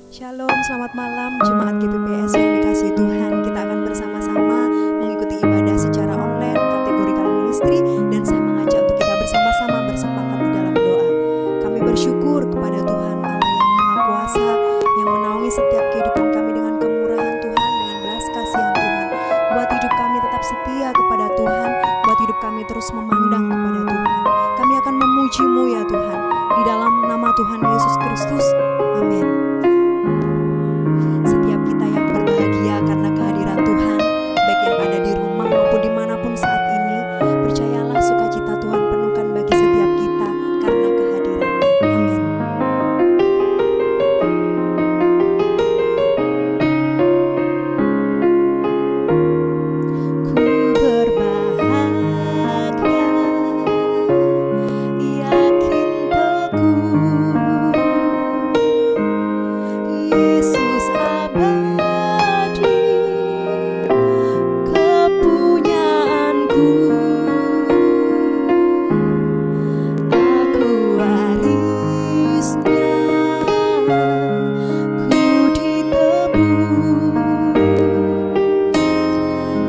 Shalom, selamat malam Jemaat GPPS yang dikasihi Tuhan. Kita akan bersama-sama mengikuti ibadah secara online kategori ministry, dan saya mengajak untuk kita bersama-sama bersepakat di dalam doa. Kami bersyukur kepada Tuhan Allah yang Maha Kuasa, yang menaungi setiap kehidupan kami dengan kemurahan Tuhan, dengan belas kasihan Tuhan. Buat hidup kami tetap setia kepada Tuhan, buat hidup kami terus memandang kepada Tuhan. Kami akan memuji-Mu ya Tuhan, di dalam nama Tuhan Yesus Kristus. Amin. Setiap kita yang berbahagia karena kehadiran Tuhan, baik yang ada di rumah maupun dimanapun saat ini, percayalah sukacita Tuhan penuhkan bagi setiap kita karena kehadiran-Nya. Amin. Ku berbahagia, yakin teguh, Yesus abadi, kepunyaanku. Aku warisnya, ku ditebus,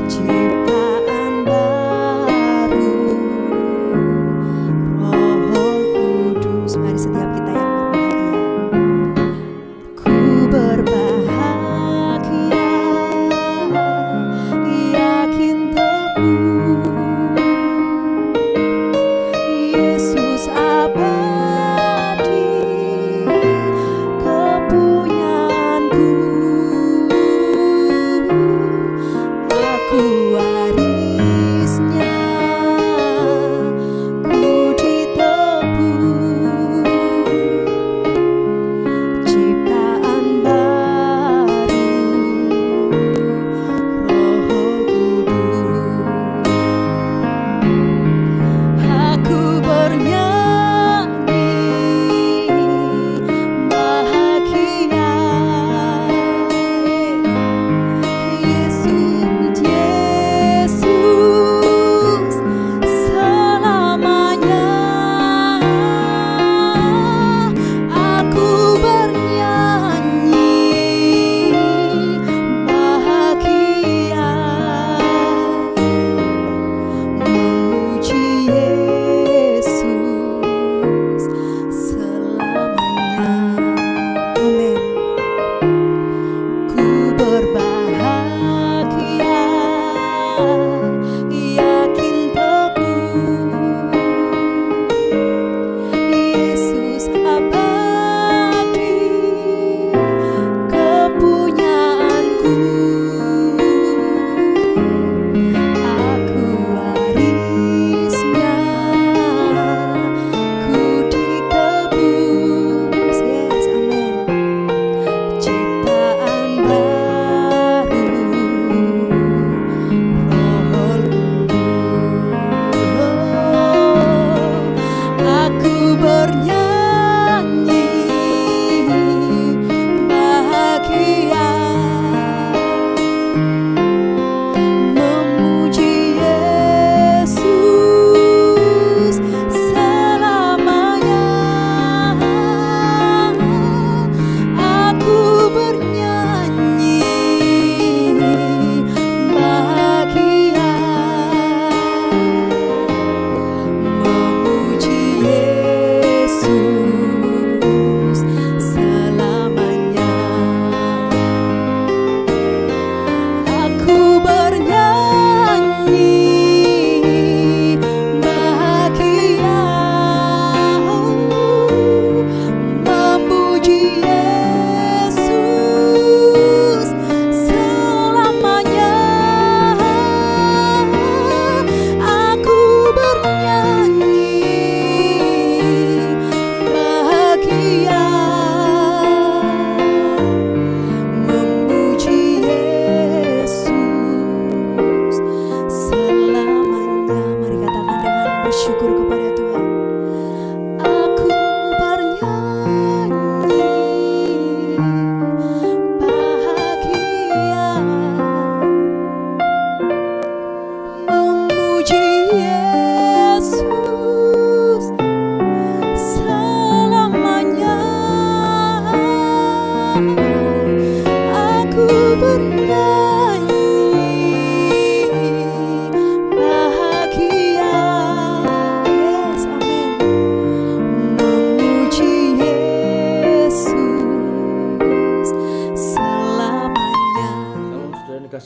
ciptaan baru, Roh Kudus. Mari setiap kita yang berbahagia. Ku berbahagia, yakin teguh, Yesus abadi, kepunyaanku. Aku warisnya, ku ditebus, ciptaan baru, Roh Kudus. Aku bernyanyi bahagia,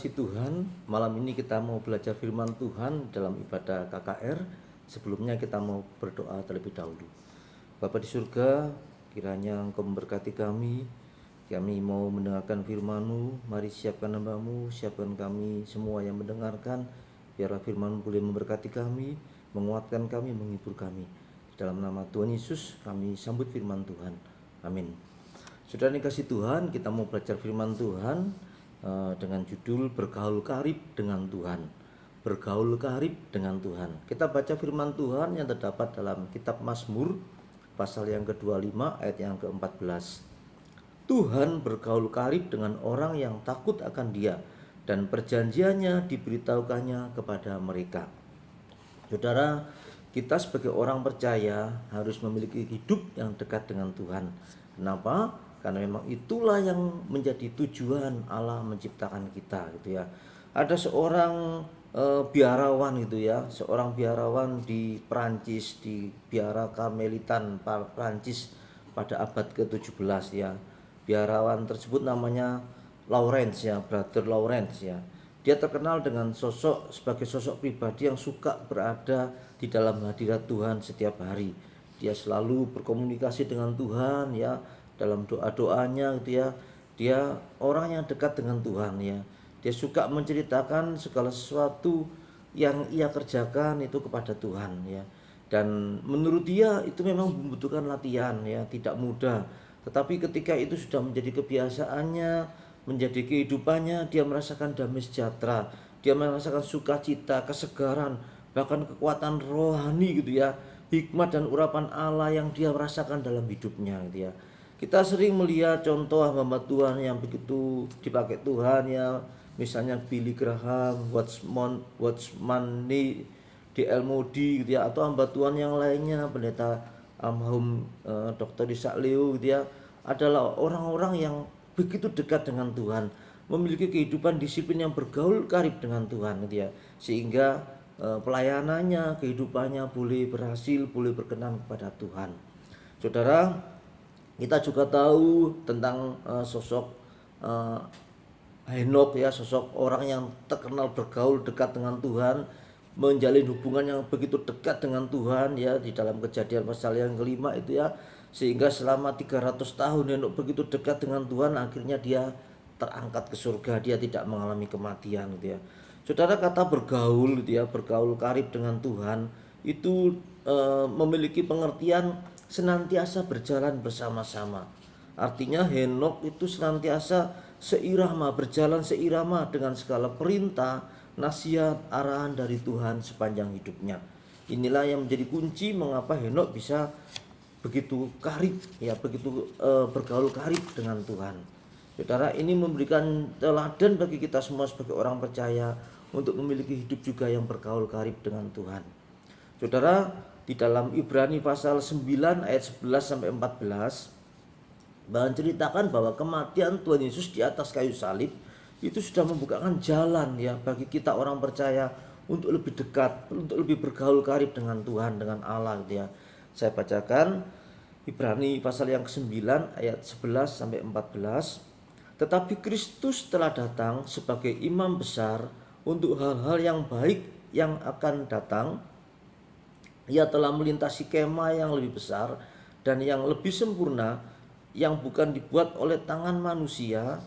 kasih Tuhan, malam ini kita mau belajar firman Tuhan dalam ibadah KKR. Sebelumnya kita mau berdoa terlebih dahulu. Bapa di surga, kiranya Engkau memberkati kami. Kami mau mendengarkan firman-Mu. Mari siapkan hamba-Mu, siapkan kami semua yang mendengarkan. Biarlah firman-Mu boleh memberkati kami, menguatkan kami, menghibur kami. Dalam nama Tuhan Yesus kami sambut firman Tuhan. Amin. Saudara dikasih Tuhan, kita mau belajar firman Tuhan dengan judul bergaul karib dengan Tuhan. Bergaul karib dengan Tuhan. Kita baca firman Tuhan yang terdapat dalam kitab Mazmur pasal yang ke-25 ayat yang ke-14. Tuhan bergaul karib dengan orang yang takut akan Dia, dan perjanjiannya diberitahukannya kepada mereka. Saudara, kita sebagai orang percaya harus memiliki hidup yang dekat dengan Tuhan. Kenapa? Karena memang itulah yang menjadi tujuan Allah menciptakan kita, gitu ya. Ada seorang biarawan, gitu ya, seorang biarawan di Prancis, di biara Karmelitan Prancis pada abad ke-17 ya. Biarawan tersebut namanya Lawrence ya, Brother Lawrence ya. Dia terkenal dengan sebagai sosok pribadi yang suka berada di dalam hadirat Tuhan setiap hari. Dia selalu berkomunikasi dengan Tuhan ya. Dalam doa-doanya gitu ya, dia orang yang dekat dengan Tuhan ya. Dia suka menceritakan segala sesuatu yang ia kerjakan itu kepada Tuhan ya. Dan menurut dia itu memang membutuhkan latihan ya, tidak mudah. Tetapi ketika itu sudah menjadi kebiasaannya, menjadi kehidupannya, dia merasakan damai sejahtera, dia merasakan sukacita, kesegaran, bahkan kekuatan rohani gitu ya, hikmat dan urapan Allah yang dia rasakan dalam hidupnya gitu ya. Kita sering melihat contoh hamba Tuhan yang begitu dipakai Tuhan ya, misalnya Billy Graham, Watchman Nee, D.L. Moody gitu ya, atau hamba Tuhan yang lainnya, pendeta almarhum Dr. Ishak Leo gitu ya, adalah orang-orang yang begitu dekat dengan Tuhan, memiliki kehidupan disiplin yang bergaul karib dengan Tuhan gitu ya, sehingga pelayanannya, kehidupannya boleh berhasil, boleh berkenan kepada Tuhan. Saudara, kita juga tahu tentang sosok Henokh ya, sosok orang yang terkenal bergaul dekat dengan Tuhan, menjalin hubungan yang begitu dekat dengan Tuhan ya, di dalam Kejadian pasal yang ke-5 itu ya, sehingga selama 300 tahun Henokh begitu dekat dengan Tuhan, akhirnya dia terangkat ke surga, dia tidak mengalami kematian gitu ya. Saudara, kata bergaul gitu ya, bergaul karib dengan Tuhan itu memiliki pengertian senantiasa berjalan bersama-sama. Artinya Henokh itu senantiasa berjalan seirama dengan segala perintah, nasihat, arahan dari Tuhan sepanjang hidupnya. Inilah yang menjadi kunci mengapa Henokh bisa begitu karib ya, begitu bergaul karib dengan Tuhan. Saudara, ini memberikan teladan bagi kita semua sebagai orang percaya untuk memiliki hidup juga yang bergaul karib dengan Tuhan. Saudara, di dalam Ibrani pasal 9 ayat 11 sampai 14 menceritakan bahwa kematian Tuhan Yesus di atas kayu salib itu sudah membukakan jalan ya bagi kita orang percaya untuk lebih dekat, untuk lebih bergaul karib dengan Tuhan, dengan Allah gitu ya. Saya bacakan Ibrani pasal yang ke-9 ayat 11 sampai 14. Tetapi Kristus telah datang sebagai imam besar untuk hal-hal yang baik yang akan datang. Ia telah melintasi kemah yang lebih besar dan yang lebih sempurna, yang bukan dibuat oleh tangan manusia,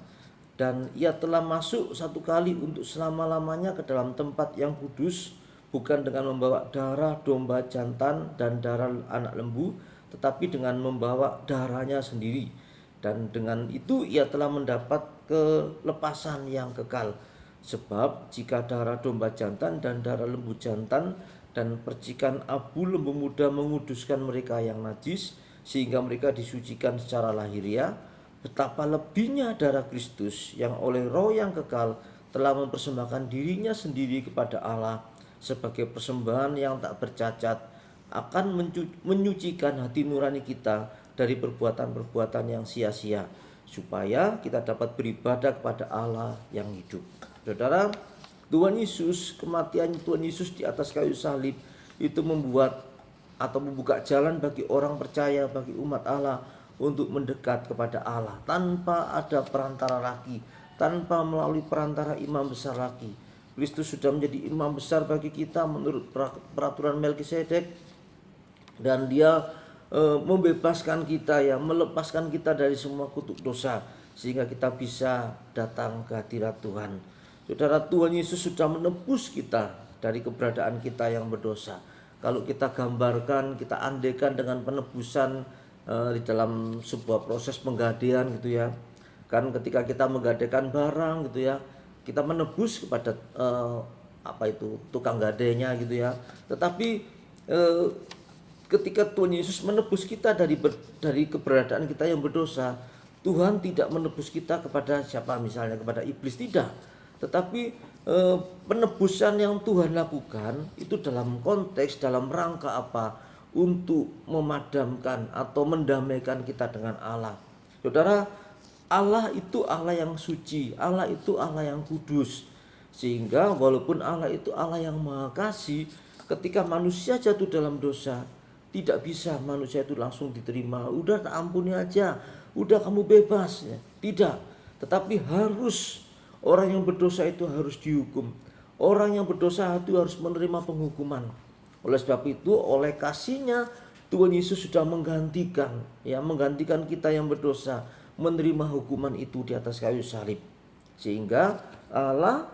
dan ia telah masuk satu kali untuk selama-lamanya ke dalam tempat yang kudus, bukan dengan membawa darah domba jantan dan darah anak lembu, tetapi dengan membawa darahnya sendiri. Dan dengan itu ia telah mendapat kelepasan yang kekal. Sebab jika darah domba jantan dan darah lembu jantan dan percikan abu lembu muda menguduskan mereka yang najis, sehingga mereka disucikan secara lahiriah, betapa lebihnya darah Kristus yang oleh Roh yang kekal telah mempersembahkan dirinya sendiri kepada Allah sebagai persembahan yang tak bercacat, akan menyucikan hati nurani kita dari perbuatan-perbuatan yang sia-sia, supaya kita dapat beribadah kepada Allah yang hidup. Saudara, Tuhan Yesus, kematian Tuhan Yesus di atas kayu salib itu membuat atau membuka jalan bagi orang percaya, bagi umat Allah untuk mendekat kepada Allah tanpa ada perantara lagi, tanpa melalui perantara imam besar lagi. Kristus sudah menjadi imam besar bagi kita menurut peraturan Melkisedek, dan dia membebaskan kita, ya, melepaskan kita dari semua kutuk dosa sehingga kita bisa datang ke hadirat Tuhan. Saudara, Tuhan Yesus sudah menebus kita dari keberadaan kita yang berdosa. Kalau kita gambarkan, kita andaikan dengan penebusan di dalam sebuah proses penggadaian gitu ya. Kan ketika kita menggadaikan barang gitu ya, kita menebus kepada tukang gadainya gitu ya. Tetapi ketika Tuhan Yesus menebus kita dari keberadaan kita yang berdosa, Tuhan tidak menebus kita kepada siapa, misalnya kepada iblis, tidak. Tetapi penebusan yang Tuhan lakukan itu dalam konteks, dalam rangka apa? Untuk memadamkan atau mendamaikan kita dengan Allah. Saudara, Allah itu Allah yang suci, Allah itu Allah yang kudus. Sehingga walaupun Allah itu Allah yang maha kasih, ketika manusia jatuh dalam dosa, tidak bisa manusia itu langsung diterima, udah tak ampuni aja, udah kamu bebas ya. Tidak, tetapi harus orang yang berdosa itu harus dihukum. Orang yang berdosa itu harus menerima penghukuman. Oleh sebab itu, oleh kasih-Nya Tuhan Yesus sudah menggantikan kita yang berdosa menerima hukuman itu di atas kayu salib. Sehingga Allah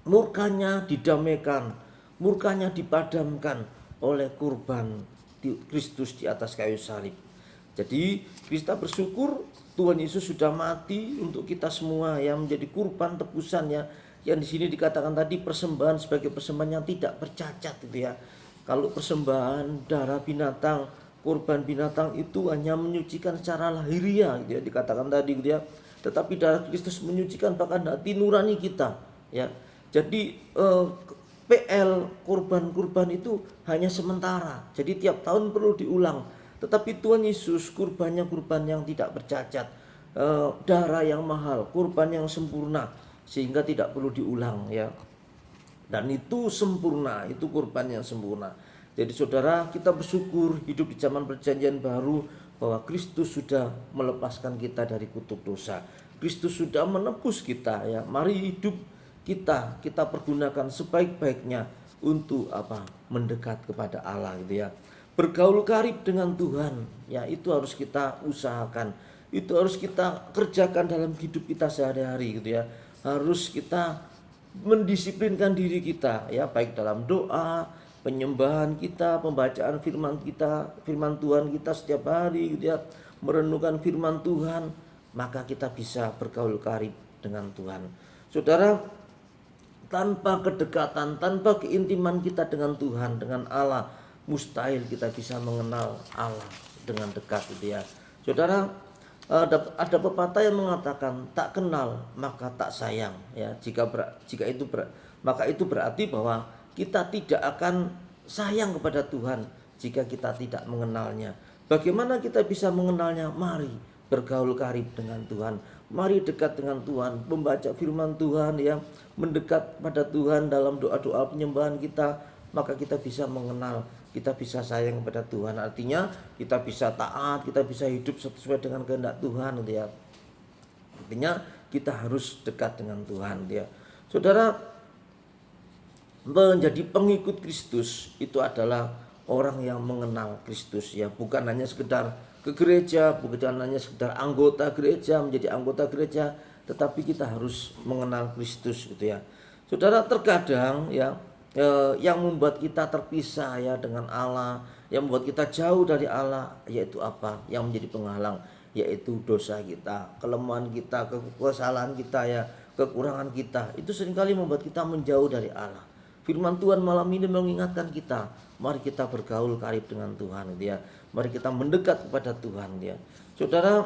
murkanya didamaikan, murkanya dipadamkan oleh kurban Kristus di atas kayu salib. Jadi kita bersyukur Tuhan Yesus sudah mati untuk kita semua, yang menjadi kurban tebusannya. Yang di sini dikatakan tadi persembahan sebagai persembahan yang tidak bercacat gitu ya. Kalau persembahan darah binatang, kurban binatang itu hanya menyucikan secara lahiriah gitu ya, dikatakan tadi gitu ya. Tetapi darah Kristus menyucikan bahkan hati nurani kita ya. Jadi PL kurban-kurban itu hanya sementara. Jadi tiap tahun perlu diulang. Tetapi Tuhan Yesus kurbannya kurban yang tidak bercacat, darah yang mahal, kurban yang sempurna, sehingga tidak perlu diulang ya. Dan itu sempurna, itu kurban yang sempurna. Jadi saudara, kita bersyukur hidup di zaman perjanjian baru bahwa Kristus sudah melepaskan kita dari kutuk dosa. Kristus sudah menebus kita ya. Mari hidup kita pergunakan sebaik-baiknya untuk apa? Mendekat kepada Allah gitu ya. Bergaul karib dengan Tuhan ya, itu harus kita usahakan. Itu harus kita kerjakan dalam hidup kita sehari-hari gitu ya. Harus kita mendisiplinkan diri kita ya, baik dalam doa, penyembahan kita, pembacaan firman Tuhan kita setiap hari gitu ya, merenungkan firman Tuhan, maka kita bisa bergaul karib dengan Tuhan. Saudara, tanpa kedekatan, tanpa keintiman kita dengan Tuhan, dengan Allah, mustahil kita bisa mengenal Allah dengan dekat gitu ya. Saudara, ada pepatah yang mengatakan tak kenal maka tak sayang ya. Maka itu berarti bahwa kita tidak akan sayang kepada Tuhan jika kita tidak mengenalnya. Bagaimana kita bisa mengenalnya? Mari bergaul karib dengan Tuhan. Mari dekat dengan Tuhan, membaca firman Tuhan ya, mendekat pada Tuhan dalam doa-doa penyembahan kita, maka kita bisa mengenal, kita bisa sayang kepada Tuhan. Artinya kita bisa taat, kita bisa hidup sesuai dengan kehendak Tuhan gitu ya. Artinya kita harus dekat dengan Tuhan gitu ya. Saudara, menjadi pengikut Kristus itu adalah orang yang mengenal Kristus ya, bukan hanya sekedar ke gereja, bukan hanya sekedar anggota gereja, menjadi anggota gereja, tetapi kita harus mengenal Kristus gitu ya. Saudara, terkadang ya, yang membuat kita terpisah ya dengan Allah, yang membuat kita jauh dari Allah, yaitu apa? Yang menjadi penghalang, yaitu dosa kita, kelemahan kita, kesalahan kita ya, kekurangan kita. Itu seringkali membuat kita menjauh dari Allah. Firman Tuhan malam ini mengingatkan kita, mari kita bergaul karib dengan Tuhan gitu ya. Mari kita mendekat kepada Tuhan ya. Saudara,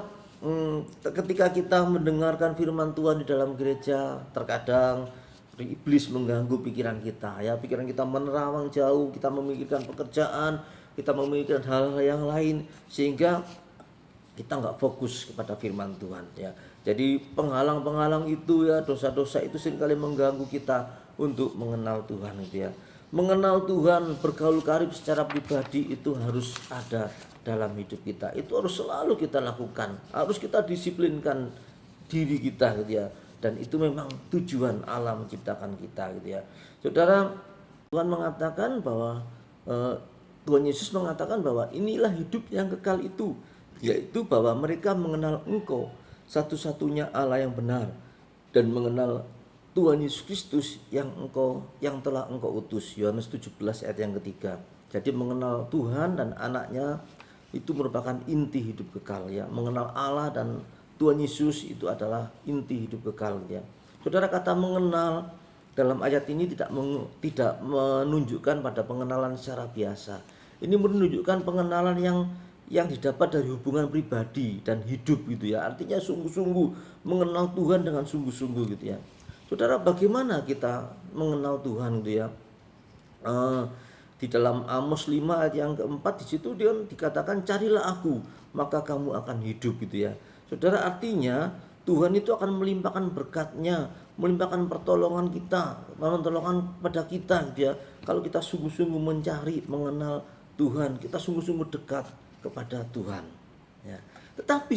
ketika kita mendengarkan firman Tuhan di dalam gereja, terkadang iblis mengganggu pikiran kita ya, pikiran kita menerawang jauh, kita memikirkan pekerjaan, kita memikirkan hal-hal yang lain, sehingga kita nggak fokus kepada firman Tuhan ya. Jadi penghalang-penghalang itu ya, dosa-dosa itu seringkali mengganggu kita untuk mengenal Tuhan gitu ya. Mengenal Tuhan, bergaul karib secara pribadi itu harus ada dalam hidup kita. Itu harus selalu kita lakukan, harus kita disiplinkan diri kita gitu ya. Dan itu memang tujuan Allah menciptakan kita gitu ya. Saudara, Tuhan mengatakan bahwa Tuhan Yesus mengatakan bahwa inilah hidup yang kekal itu, yaitu bahwa mereka mengenal Engkau satu-satunya Allah yang benar dan mengenal Tuhan Yesus Kristus yang telah Engkau utus. Yohanes 17 ayat yang ketiga. Jadi mengenal Tuhan dan anaknya itu merupakan inti hidup kekal ya. Mengenal Allah dan Tuhan Yesus itu adalah inti hidup kekal ya. Saudara, kata mengenal dalam ayat ini tidak menunjukkan pada pengenalan secara biasa. Ini menunjukkan pengenalan yang didapat dari hubungan pribadi dan hidup gitu ya. Artinya sungguh-sungguh mengenal Tuhan dengan sungguh-sungguh gitu ya. Saudara, bagaimana kita mengenal Tuhan gitu ya? Di dalam Amos 5 ayat yang keempat, di situ dia dikatakan carilah aku maka kamu akan hidup gitu ya. Saudara, artinya Tuhan itu akan melimpahkan berkat-Nya, melimpahkan pertolongan kita, pertolongan pada kita gitu ya. Kalau kita sungguh-sungguh mencari, mengenal Tuhan, kita sungguh-sungguh dekat kepada Tuhan ya. Tetapi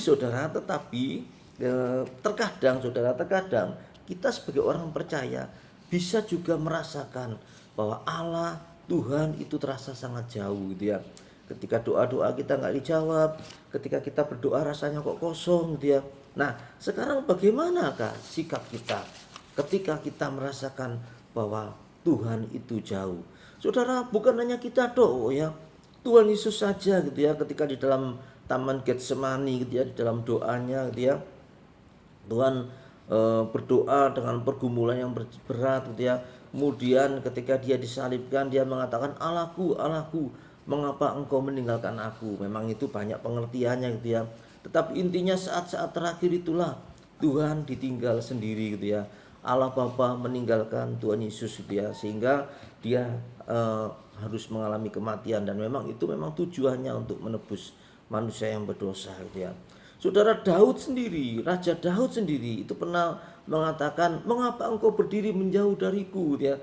terkadang kita sebagai orang percaya bisa juga merasakan bahwa Allah Tuhan itu terasa sangat jauh gitu ya. Ketika doa-doa kita nggak dijawab, ketika kita berdoa rasanya kok kosong gitu ya. Nah, sekarang bagaimanakah sikap kita ketika kita merasakan bahwa Tuhan itu jauh? Saudara, bukan hanya kita doa ya, Tuhan Yesus saja gitu ya, ketika di dalam Taman Getsemani gitu ya, di dalam doanya gitu ya, Tuhan berdoa dengan pergumulan yang berat gitu ya. Kemudian ketika dia disalibkan, dia mengatakan, Allahku, Allahku, mengapa engkau meninggalkan aku? Memang itu banyak pengertiannya gitu ya. Tetapi intinya saat-saat terakhir itulah Tuhan ditinggal sendiri gitu ya. Allah Bapa meninggalkan Tuhan Yesus gitu ya, sehingga dia harus mengalami kematian, dan memang itu memang tujuannya untuk menebus manusia yang berdosa gitu ya. Saudara, Daud sendiri, Raja Daud sendiri itu pernah mengatakan, mengapa engkau berdiri menjauh dariku gitu ya.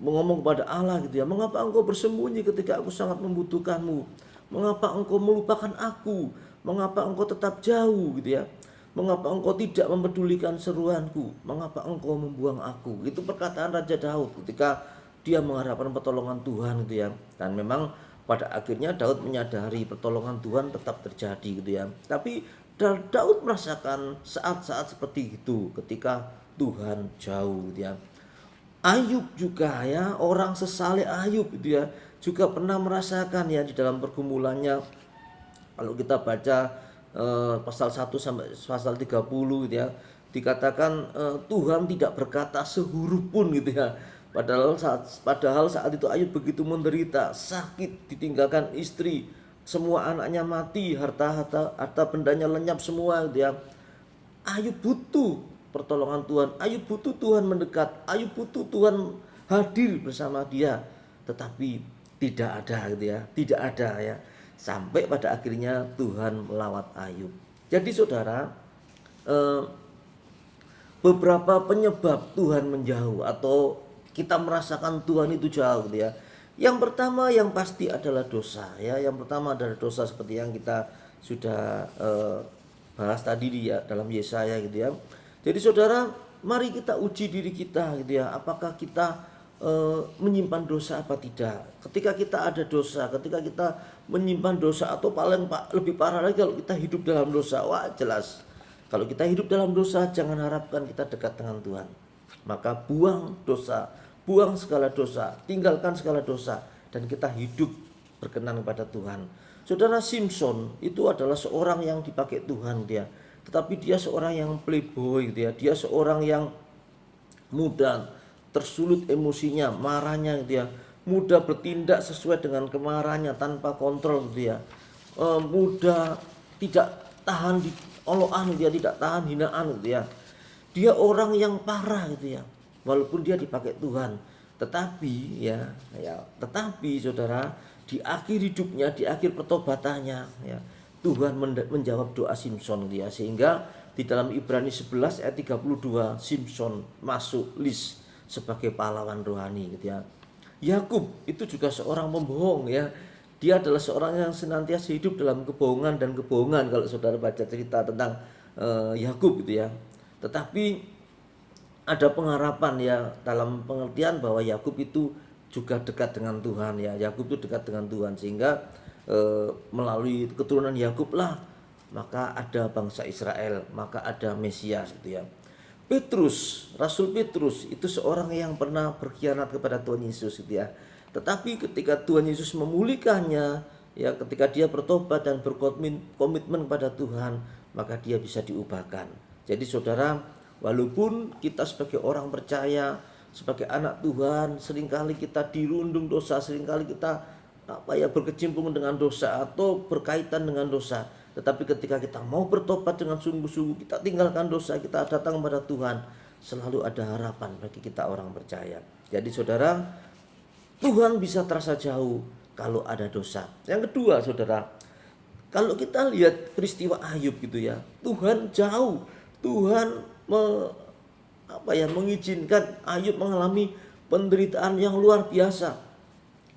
Mengomong kepada Allah gitu ya, mengapa engkau bersembunyi ketika aku sangat membutuhkanmu? Mengapa engkau melupakan aku? Mengapa engkau tetap jauh gitu ya? Mengapa engkau tidak mempedulikan seruanku? Mengapa engkau membuang aku? Itu perkataan Raja Daud ketika dia mengharapkan pertolongan Tuhan gitu ya. Dan memang pada akhirnya Daud menyadari pertolongan Tuhan tetap terjadi gitu ya. Tapi Daud merasakan saat-saat seperti itu ketika Tuhan jauh gitu ya. Ayub juga ya, orang sesaleh Ayub gitu ya, juga pernah merasakan ya di dalam pergumulannya. Kalau kita baca pasal 1 sampai pasal 30 gitu ya, dikatakan Tuhan tidak berkata sehuruf pun gitu ya. Padahal saat itu Ayub begitu menderita, sakit, ditinggalkan istri, semua anaknya mati, harta bendanya lenyap semua gitu ya. Ayub butuh pertolongan Tuhan, Ayub butuh Tuhan mendekat, Ayub butuh Tuhan hadir bersama dia. Tetapi tidak ada gitu ya, tidak ada ya. Sampai pada akhirnya Tuhan melawat Ayub. Jadi saudara, beberapa penyebab Tuhan menjauh atau kita merasakan Tuhan itu jauh gitu ya. Yang pertama yang pasti adalah dosa ya. Yang pertama adalah dosa seperti yang kita sudah bahas tadi ya dalam Yesaya gitu ya. Jadi saudara, mari kita uji diri kita gitu ya. Apakah kita menyimpan dosa apa tidak? Ketika kita ada dosa, ketika kita menyimpan dosa, atau lebih parah lagi kalau kita hidup dalam dosa, wah jelas. Kalau kita hidup dalam dosa, jangan harapkan kita dekat dengan Tuhan. Maka buang dosa, buang segala dosa, tinggalkan segala dosa, dan kita hidup berkenan kepada Tuhan. Saudara, Simpson itu adalah seorang yang dipakai Tuhan dia. Tetapi dia seorang yang playboy gitu ya. Dia seorang yang mudah tersulut emosinya, marahnya gitu ya. Mudah bertindak sesuai dengan kemarahannya tanpa kontrol gitu ya. Mudah tidak tahan di oloan gitu ya, tidak tahan hinaan gitu ya. Dia orang yang parah gitu ya. Walaupun dia dipakai Tuhan, tetapi saudara, di akhir hidupnya, di akhir pertobatannya ya, Tuhan menjawab doa Simpson dia, sehingga di dalam Ibrani 11 ayat 32 Simpson masuk list sebagai pahlawan rohani gitu ya. Yakub itu juga seorang pembohong ya. Dia adalah seorang yang senantiasa hidup dalam kebohongan dan kebohongan. Kalau saudara baca cerita tentang Yakub gitu ya. Tetapi ada pengharapan ya, dalam pengertian bahwa Yakub itu juga dekat dengan Tuhan ya. Yakub itu dekat dengan Tuhan, sehingga melalui keturunan Yakub lah maka ada bangsa Israel, maka ada Mesias gitu ya. Petrus, Rasul Petrus itu seorang yang pernah berkhianat kepada Tuhan Yesus gitu ya. Tetapi ketika Tuhan Yesus memulihkannya, ya ketika dia bertobat dan berkomitmen kepada Tuhan, maka dia bisa diubahkan. Jadi saudara, walaupun kita sebagai orang percaya, sebagai anak Tuhan, seringkali kita dirundung dosa, seringkali kita berkecimpung dengan dosa atau berkaitan dengan dosa. Tetapi ketika kita mau bertobat dengan sungguh-sungguh, kita tinggalkan dosa, kita datang kepada Tuhan, selalu ada harapan bagi kita orang percaya. Jadi saudara, Tuhan bisa terasa jauh kalau ada dosa. Yang kedua saudara, kalau kita lihat peristiwa Ayub gitu ya, Tuhan jauh, Tuhan mengizinkan Ayub mengalami penderitaan yang luar biasa.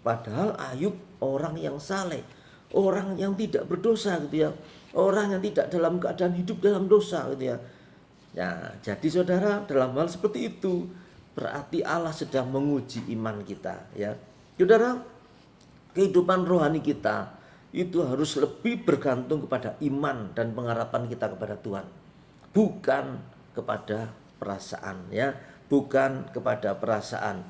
Padahal Ayub orang yang saleh, orang yang tidak berdosa gitu ya, orang yang tidak dalam keadaan hidup dalam dosa gitu ya. Nah, jadi saudara, dalam hal seperti itu berarti Allah sedang menguji iman kita ya. Saudara, kehidupan rohani kita itu harus lebih bergantung kepada iman dan pengharapan kita kepada Tuhan, bukan kepada perasaan ya, bukan kepada perasaan.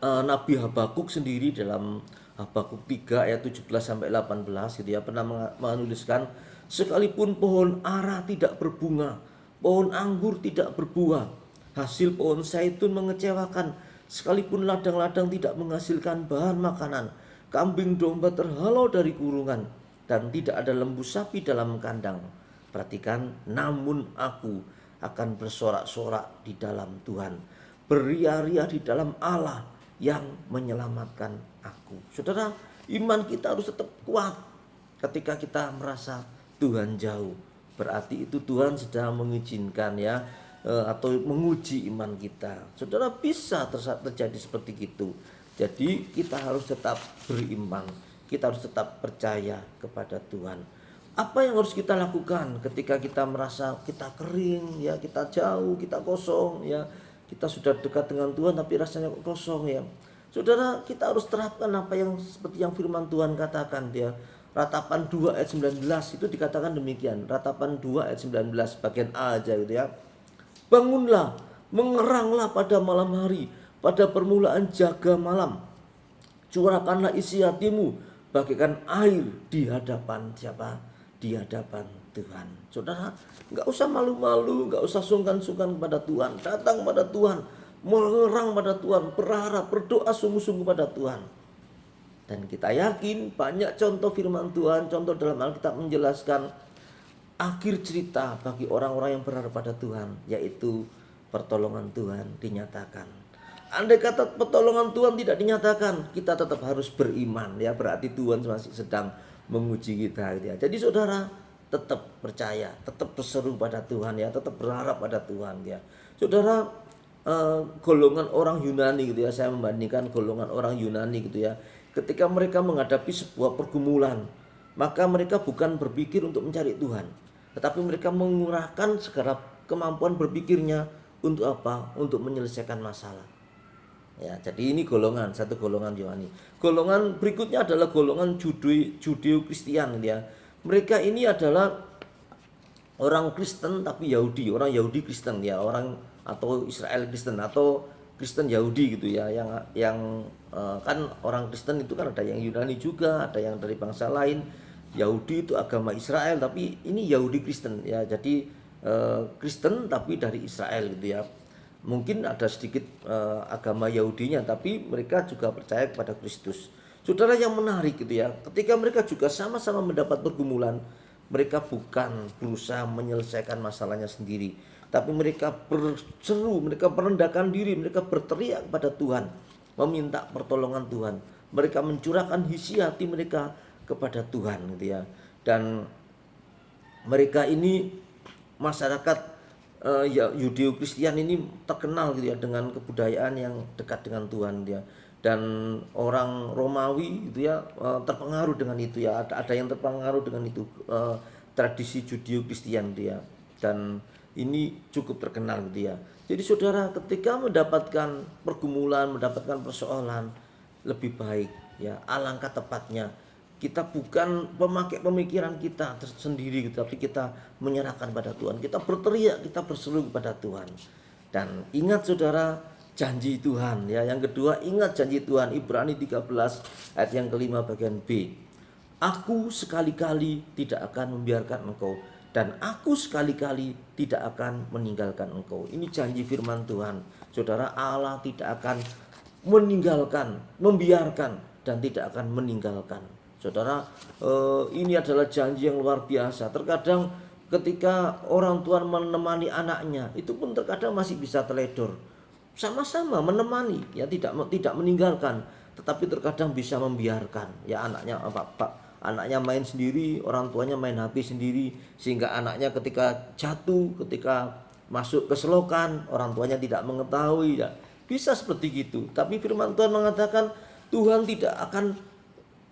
Nabi Habakuk sendiri dalam Habakuk 3 ayat 17 sampai 18 gitu ya, pernah menuliskan, sekalipun pohon ara tidak berbunga, pohon anggur tidak berbuah, hasil pohon zaitun mengecewakan, sekalipun ladang-ladang tidak menghasilkan bahan makanan, kambing domba terhalau dari kurungan, dan tidak ada lembu sapi dalam kandang. Perhatikan, namun aku akan bersorak-sorak di dalam Tuhan, beria-ria di dalam Allah yang menyelamatkan aku. Saudara, iman kita harus tetap kuat ketika kita merasa Tuhan jauh. Berarti itu Tuhan sedang mengizinkan ya, atau menguji iman kita. Saudara, bisa terjadi seperti itu. Jadi kita harus tetap beriman, kita harus tetap percaya kepada Tuhan. Apa yang harus kita lakukan ketika kita merasa kita kering ya, kita jauh, kita kosong ya, kita sudah dekat dengan Tuhan tapi rasanya kosong ya. Saudara, kita harus terapkan apa yang seperti yang firman Tuhan katakan ya. Ratapan 2 ayat 19 itu dikatakan demikian. Ratapan 2 ayat 19 bagian A aja gitu ya. Bangunlah, mengeranglah pada malam hari, pada permulaan jaga malam. Curahkanlah isi hatimu bagaikan air di hadapan siapa? Di hadapan Tuhan. Saudara, nggak usah malu-malu, nggak usah sungkan-sungkan kepada Tuhan. Datang kepada Tuhan, mengerang pada Tuhan, berharap, berdoa sungguh-sungguh pada Tuhan. Dan kita yakin banyak contoh firman Tuhan, contoh dalam Alkitab menjelaskan akhir cerita bagi orang-orang yang berharap pada Tuhan, yaitu pertolongan Tuhan dinyatakan. Andai kata pertolongan Tuhan tidak dinyatakan, kita tetap harus beriman ya, berarti Tuhan masih sedang menguji kita gitu ya. Jadi saudara, tetap percaya, tetap berseru pada Tuhan ya, tetap berharap pada Tuhan ya. Saudara, golongan orang Yunani gitu ya, saya membandingkan golongan orang Yunani gitu ya. Ketika mereka menghadapi sebuah pergumulan, maka mereka bukan berpikir untuk mencari Tuhan, tetapi mereka mengurahkan segala kemampuan berpikirnya untuk apa? Untuk menyelesaikan masalah. Ya, jadi ini satu golongan Yunani. Golongan berikutnya adalah golongan Judeo-Kristian ya. Mereka ini adalah orang Kristen tapi Yahudi, orang Yahudi Kristen ya, orang atau Israel Kristen atau Kristen Yahudi gitu ya. Yang kan orang Kristen itu kan ada yang Yunani juga, ada yang dari bangsa lain. Yahudi itu agama Israel, tapi ini Yahudi Kristen ya. Jadi Kristen tapi dari Israel gitu ya. Mungkin ada sedikit agama Yahudinya, tapi mereka juga percaya kepada Kristus. Saudara, yang menarik gitu ya, ketika mereka juga sama-sama mendapat pergumulan, mereka bukan berusaha menyelesaikan masalahnya sendiri, tapi mereka berseru, mereka merendahkan diri, mereka berteriak kepada Tuhan, meminta pertolongan Tuhan. Mereka mencurahkan isi hati mereka kepada Tuhan gitu ya. Dan mereka ini masyarakat Yudeo-Kristian ini terkenal gitu ya dengan kebudayaan yang dekat dengan Tuhan dia. Dan orang Romawi gitu ya terpengaruh dengan itu ya. Ada yang terpengaruh dengan itu tradisi Judeo-Kristian dia. dan ini cukup terkenal gitu ya. Jadi saudara, ketika mendapatkan pergumulan, mendapatkan persoalan, lebih baik ya, alangkah tepatnya kita bukan memakai pemikiran kita sendiri gitu, tapi kita menyerahkan pada Tuhan. Kita berteriak, kita berseru kepada Tuhan. Dan ingat saudara, janji Tuhan ya. Yang kedua, ingat janji Tuhan, Ibrani 13 ayat yang kelima bagian B. Aku sekali-kali tidak akan membiarkan engkau, dan aku sekali-kali tidak akan meninggalkan engkau. Ini janji firman Tuhan. Saudara, Allah tidak akan meninggalkan, membiarkan, dan tidak akan meninggalkan. Saudara, ini adalah janji yang luar biasa. Terkadang ketika orang tua menemani anaknya, itu pun terkadang masih bisa teledor. Sama-sama menemani, ya tidak meninggalkan, tetapi terkadang bisa membiarkan. Ya anaknya main sendiri, orang tuanya main HP sendiri, sehingga anaknya ketika jatuh, ketika masuk ke selokan, orang tuanya tidak mengetahui ya. Bisa seperti gitu. Tapi firman Tuhan mengatakan Tuhan tidak akan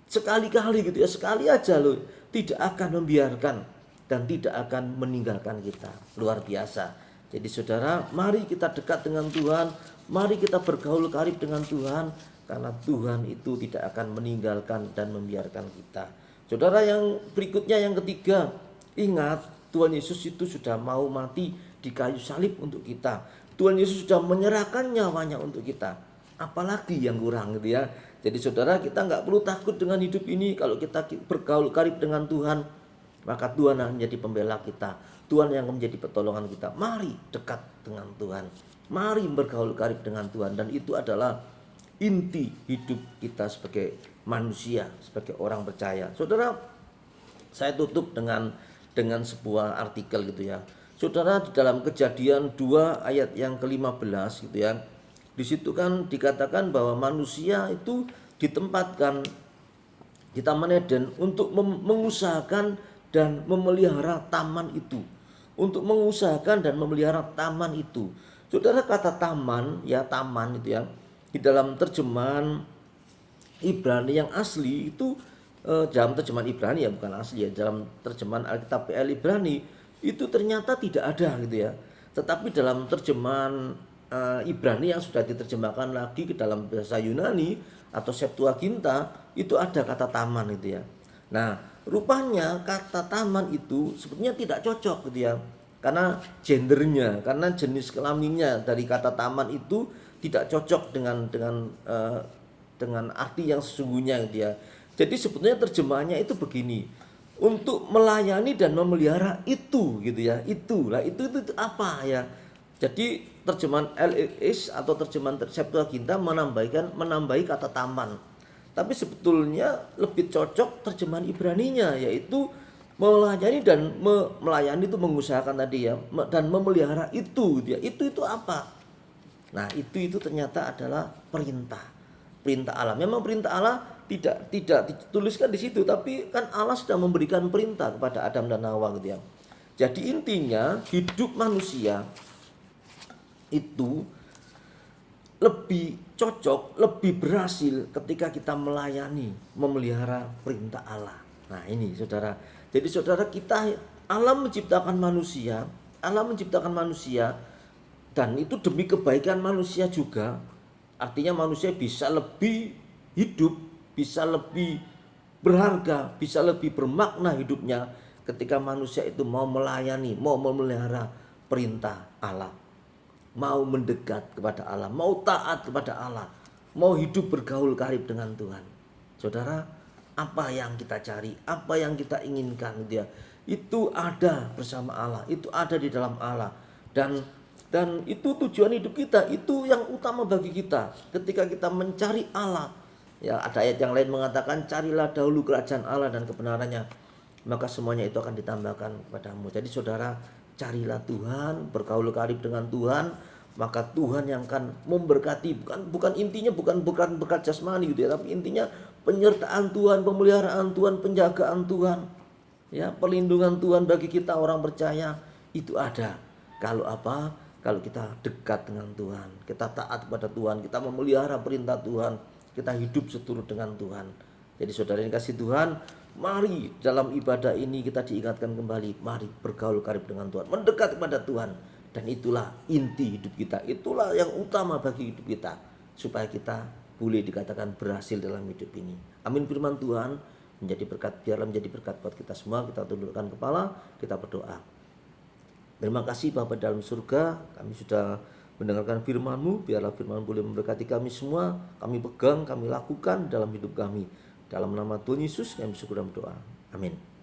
sekali-kali gitu ya, sekali aja loh, tidak akan membiarkan dan tidak akan meninggalkan kita. Luar biasa. Jadi saudara, mari kita dekat dengan Tuhan, mari kita bergaul karib dengan Tuhan, karena Tuhan itu tidak akan meninggalkan dan membiarkan kita. Saudara, yang berikutnya, yang ketiga, ingat Tuhan Yesus itu sudah mau mati di kayu salib untuk kita. Tuhan Yesus sudah menyerahkan nyawanya untuk kita. Apalagi yang kurang gitu ya. Jadi saudara, kita nggak perlu takut dengan hidup ini. Kalau kita bergaul karib dengan Tuhan, maka Tuhan akan menjadi pembela kita. Tuhan yang menjadi pertolongan kita. Mari dekat dengan Tuhan. Mari bergaul karib dengan Tuhan. Dan itu adalah inti hidup kita sebagai manusia, sebagai orang percaya. Saudara, saya tutup dengan sebuah artikel gitu ya. Saudara, di dalam Kejadian 2 ayat yang ke-15 gitu ya. Di situ kan dikatakan bahwa manusia itu ditempatkan di Taman Eden untuk mengusahakan dan memelihara taman itu. Untuk mengusahakan dan memelihara taman itu. Saudara, kata taman ya, taman itu ya, di dalam terjemahan Ibrani yang asli itu, dalam terjemahan Ibrani ya, bukan asli ya, dalam terjemahan Alkitab PL Ibrani itu ternyata tidak ada gitu ya. Tetapi dalam terjemahan Ibrani yang sudah diterjemahkan lagi ke dalam bahasa Yunani atau Septuaginta, itu ada kata taman itu ya. Nah, rupanya kata taman itu sepertinya tidak cocok gitu ya. Karena gendernya, karena jenis kelaminnya dari kata taman itu tidak cocok dengan arti yang sesungguhnya gitu ya. Jadi sebetulnya terjemahannya itu begini. Untuk melayani dan memelihara itu gitu ya. Itulah itu apa ya? Jadi terjemahan LXX atau terjemahan Septuaginta menambahi kata taman. Tapi sebetulnya lebih cocok terjemahan Ibraninya, yaitu melayani dan melayani itu mengusahakan tadi ya, dan memelihara itu dia. Itu apa? Nah, itu ternyata adalah perintah Allah. Memang perintah Allah tidak dituliskan di situ, tapi kan Allah sudah memberikan perintah kepada Adam dan Hawa gitu ya. Jadi intinya hidup manusia itu lebih cocok, lebih berhasil ketika kita melayani, memelihara perintah Allah. Nah ini saudara. Jadi saudara, Allah menciptakan manusia dan itu demi kebaikan manusia juga. Artinya manusia bisa lebih hidup, bisa lebih berharga, bisa lebih bermakna hidupnya ketika manusia itu mau melayani, mau memelihara perintah Allah, mau mendekat kepada Allah, mau taat kepada Allah, mau hidup bergaul karib dengan Tuhan. Saudara, apa yang kita cari, apa yang kita inginkan dia, itu ada bersama Allah, itu ada di dalam Allah. Dan itu tujuan hidup kita, itu yang utama bagi kita. Ketika kita mencari Allah, ya ada ayat yang lain mengatakan, carilah dahulu kerajaan Allah dan kebenarannya, maka semuanya itu akan ditambahkan kepadamu. Jadi saudara, carilah Tuhan, bergaul karib dengan Tuhan, maka Tuhan yang akan memberkati. Bukan intinya bukan berkat jasmani gitu ya, tapi intinya penyertaan Tuhan, pemeliharaan Tuhan, penjagaan Tuhan, ya, perlindungan Tuhan bagi kita orang percaya itu ada. Kalau apa? Kalau kita dekat dengan Tuhan, kita taat kepada Tuhan, kita memelihara perintah Tuhan, kita hidup seturut dengan Tuhan. Jadi saudara yang kasih Tuhan, mari dalam ibadah ini kita diingatkan kembali, mari bergaul karib dengan Tuhan, mendekat kepada Tuhan. Dan itulah inti hidup kita, itulah yang utama bagi hidup kita, supaya kita boleh dikatakan berhasil dalam hidup ini. Amin. Firman Tuhan menjadi berkat, biarlah menjadi berkat buat kita semua. Kita tundukkan kepala, kita berdoa. Terima kasih Bapa dalam surga, kami sudah mendengarkan firman-Mu, biarlah firman boleh memberkati kami semua, kami pegang, kami lakukan dalam hidup kami. Dalam nama Tuhan Yesus kami bersyukur dan berdoa. Amin.